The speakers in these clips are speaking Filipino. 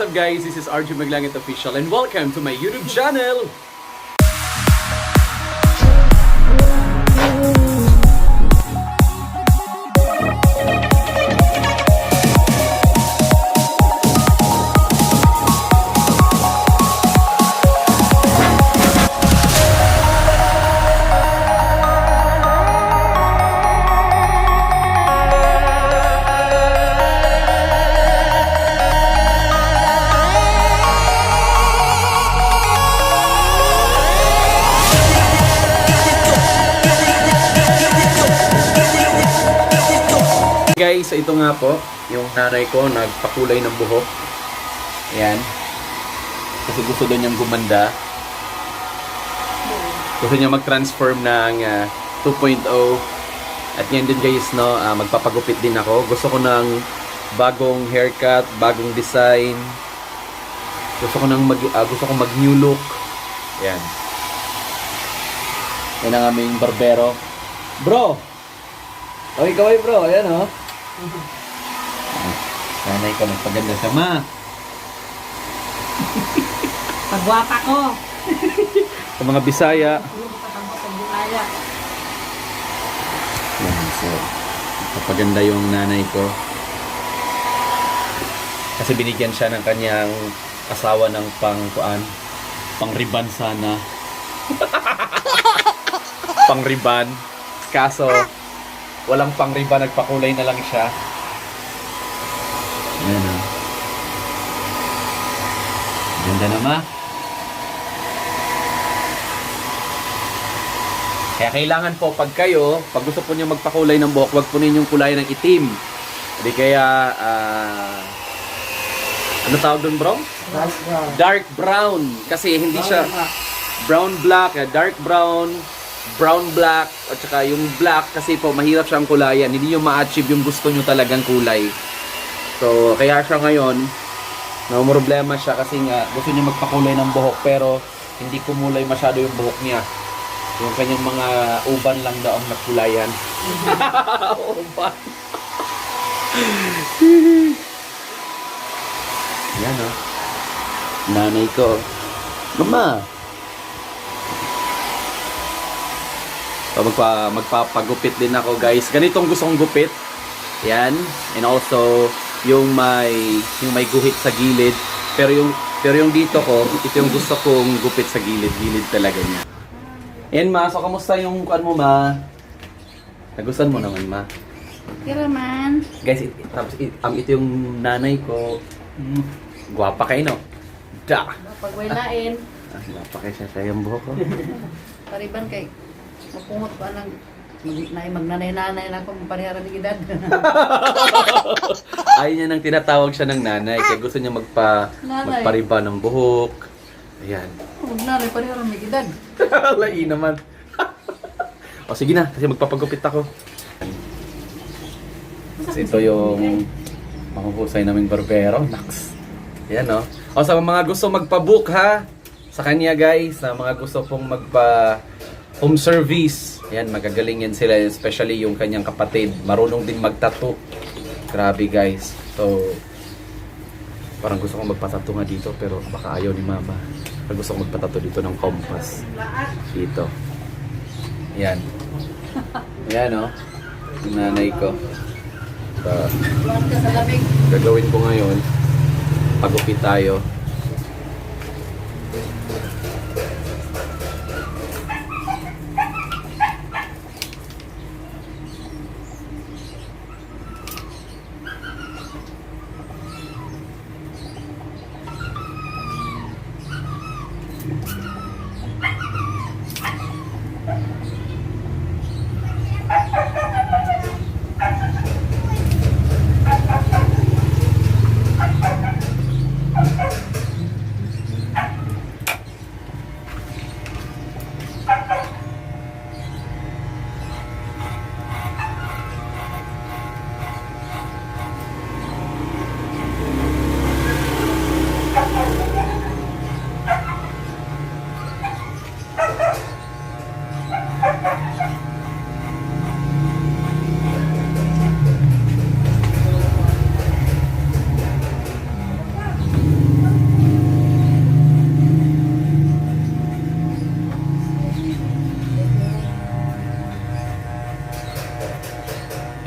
What's up guys, this is RJ Maglangit Official and welcome to my YouTube channel! Guys, ito nga po, yung nanay ko nagpakulay ng buhok. Ayan. Kasi gusto daw niyang gumanda. Gusto niya mag-transform ng 2.0. At yan din guys, no, magpapagupit din ako. Gusto ko ng bagong haircut, bagong design. Gusto ko mag new look. Ayan. Yan ang aming barbero. Bro! Okay, kaway bro, ayan o. Nanay ko, nagpaganda siya, ma. Pagwapa ko. Sa mga Bisaya. Yan, so, nagpaganda yung nanay ko. Kasi binigyan siya ng kanyang asawa ng pang-riban sana. Pang-riban. Kaso, walang pang-riban, nagpakulay na lang siya. Ayan o. Ganda naman. Kaya kailangan po pag gusto po niyo magpakulay ng buhok, wag po ninyong kulay ng itim. Hindi kaya, ano tawag doon bro? Dark brown. Dark brown. Kasi hindi siya brown black, dark brown, brown black, at saka yung black kasi po mahirap siyang kulayan. Hindi nyo ma-achieve yung gusto nyo talagang kulay. So, kaya siya ngayon, problema siya kasi nga gusto niya magpakulay ng buhok pero hindi kumulay masyado yung buhok niya. Yung kanyang mga uban lang daw ang nagkulayan. Uban. Yan o. Nanay ko. Mama! So, magpapagupit din ako guys. Ganitong gusto kong gupit. Yan. And also, yung may guhit sa gilid. Pero yung dito ko, ito yung gusto kong gupit sa gilid talaga niya. Yan ma, so kamusta yung kuan mo ma? Nagustuhan mo naman ma? Kira man. Guys, ito yung nanay ko. Guwapa kayo no? Da! Pagwailain. Guwapa kayo siya yung buhok ko. Pariban kay mapungot pa lang. Magnanay-nanay na akong parihara ng edad. Ayaw niya nang tinatawag siya ng nanay. Kaya gusto niya magpariba ng buhok. Ayan. Nanay, parihara ng edad. Lai naman. O sige na, kasi magpapagupit ako. Kasi ito yung mahuhusay naming barbero. Naks. Ayan o. O sa mga gusto magpabook ha, sa kanya guys, sa mga gusto pong home service. Yan, magagaling yan sila, especially yung kanyang kapatid. Marunong din mag-tattoo. Grabe guys. So, parang gusto kong magpatattoo nga dito, pero baka ayaw ni mama. Parang gusto kong magpatattoo dito ng compass. Dito. Yan. Yan o. Yung nanay ko. So, gagawin ko ngayon. Pagupit tayo.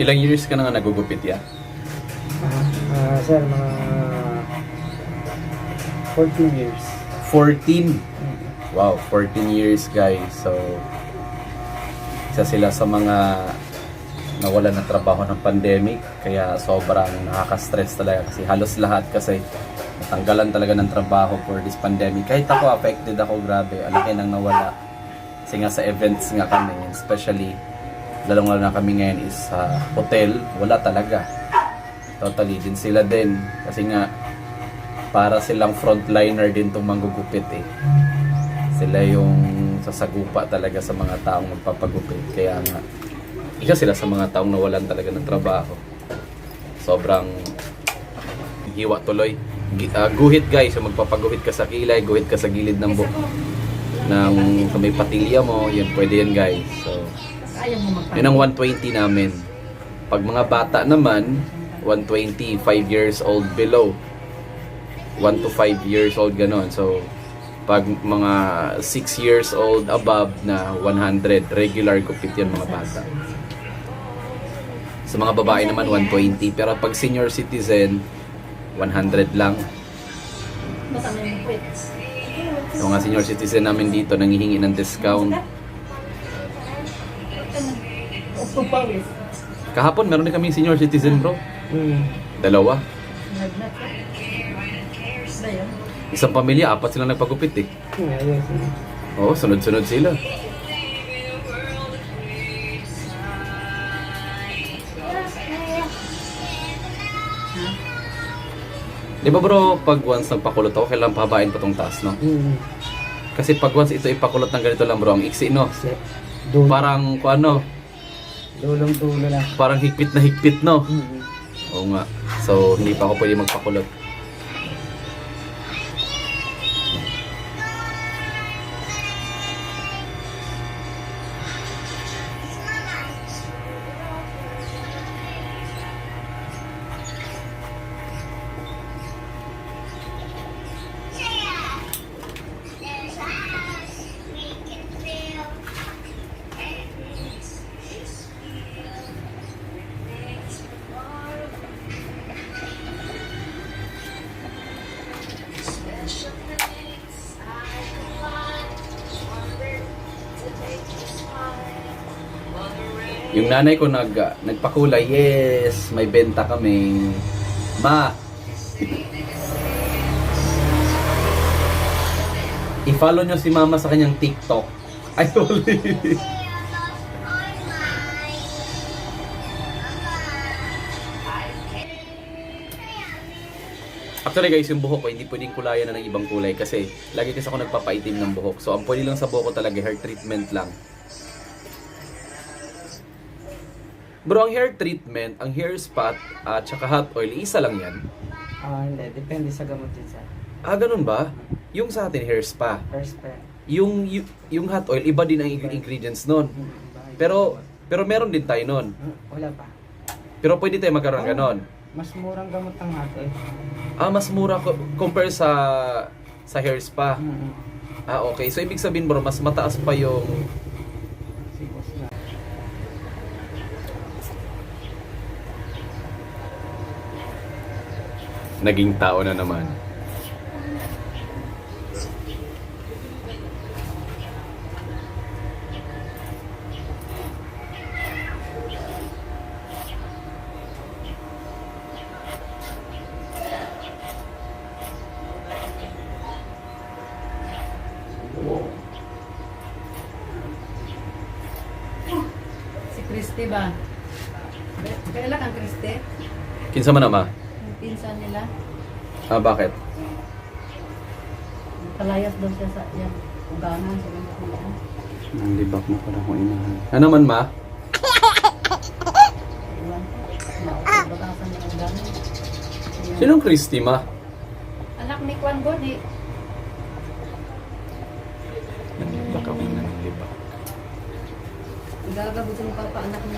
Ilang years ka na nga nagugupit ya? Sir, mga 14 years. 14. Wow, 14 years guys. So, isa sila sa mga nawalan ng trabaho ng pandemic. Kaya sobrang nakaka-stress talaga kasi halos lahat kasi natanggalan talaga ng trabaho for this pandemic. Kahit ako, affected ako, grabe. Alaki nang nawala. Kasi nga sa events nga kami, especially, lalong-lalo na kami ngayon is sa hotel, wala talaga. Totally, din sila din. Kasi nga, para silang frontliner din itong manggugupit eh. Sila yung sasagupa talaga sa mga taong magpapagupit. Kaya nga, isa sila sa mga taong nawalan talaga ng trabaho. Sobrang hiwa tuloy. Guhit guys, yung magpapaguhit ka sa kilay, guhit ka sa gilid ng ng sa may patilya mo, yun, pwede yan guys. So, Ayaw mo magpapagupit. yun ang 120 namin. Pag mga bata naman, 120, 5 years old below. 1 to 5 years old ganon. So, pag mga 6 years old above na 100, regular gupit yan mga bata. Sa mga babae naman, 120. Pero pag senior citizen, 100 lang. Basta may quit. Yung mga senior citizen namin dito, nangihingi ng discount. Octopus. Kahapon, meron din kami senior citizen bro. Dalawa. Nagnat ka. Ba yun? Isang pamilya, 4 sila nagpagupit eh. Ayos. Oo, sunod-sunod sila. Di ba bro, pag once nagpakulot ako, kailangan pahabain pa tong taas, no? Kasi pag once ito ipakulot ng ganito lang bro, ang iksi, no? Dulo. Parang, kung ano, Dulong-dulo na. parang higpit na higpit, no? Oo nga. So, hindi pa ako pwede magpakulot. Yung nanay ko nagpakulay, yes, may benta kami. Ma, i-follow nyo si mama sa kanyang TikTok. Ay, huli. Actually guys, yung buhok ko, hindi pwedeng kulayan na ng ibang kulay kasi lagi kasi ako nagpapaitim ng buhok. So, ang pwede lang sa buhok ko talaga, hair treatment lang. Bro, ang hair treatment, ang hair spot, at saka hot oil, isa lang yan. Hindi. Depende sa gamot din, sir. Ah, ganun ba? Yung sa atin, hair spa. First pa. Yung hot oil, iba din ang ingredients nun. Pero meron din tayo nun. Wala pa. Pero pwede tayo magkaroon ganon. Mas murang gamot ang natin. Ah, mas mura compare sa hair spa. Ah, okay. So, ibig sabihin bro, mas mataas pa yung... Sigos na. Naging tao na naman. Si Christy ba? Kailan kang Christy? Kinsa man ama? Yung pinsan nila. Ah, bakit? Kalayas daw siya sa yan. Ugangan sa mga kuya. Hindi ba mo para kung inahan? Ano naman ma? Iwan ko. Bakasan ng ugangan. Ayun. Sinong Christy ma? Anak ni Kwan Godi. Nanibak kami na nanibak. Igagabot yung papa anak ni...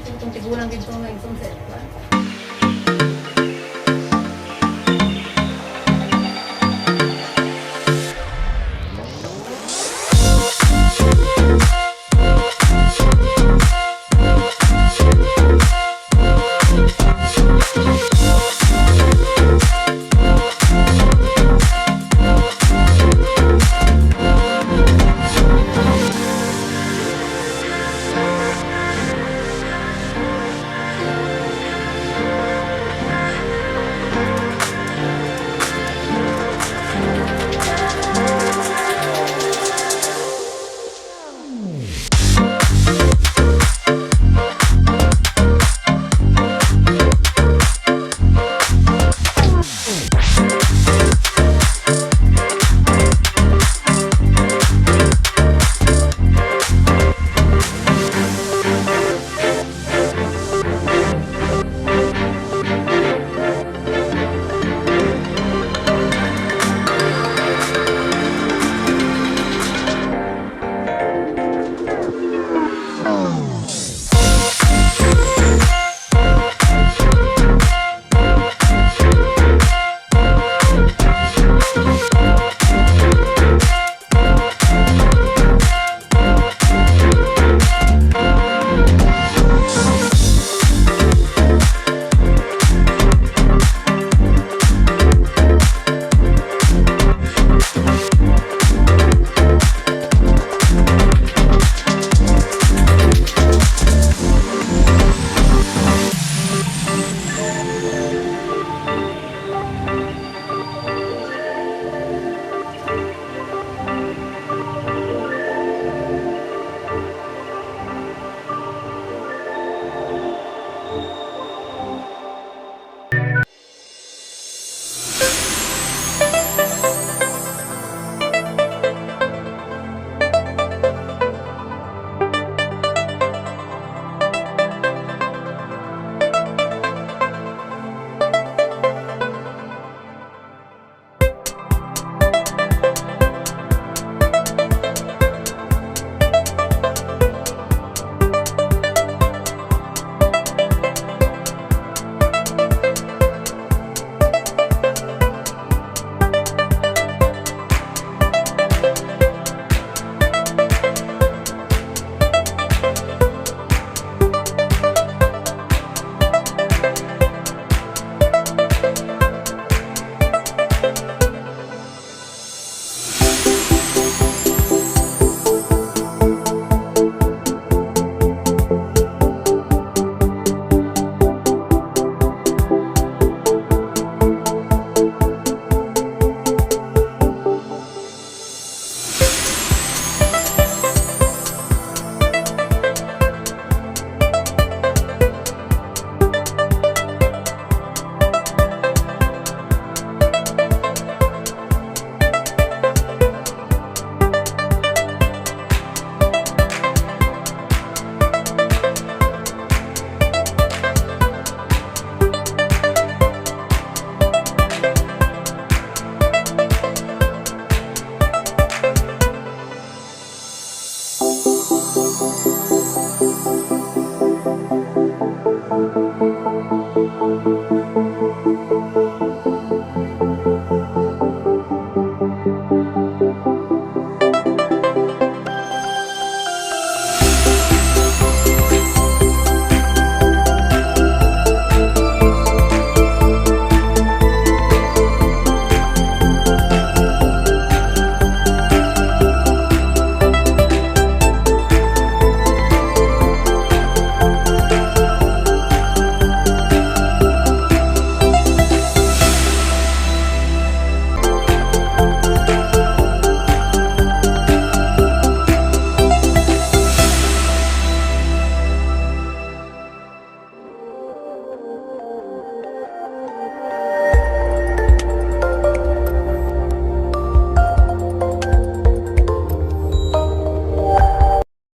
Itong tigulang dito nga itong sa...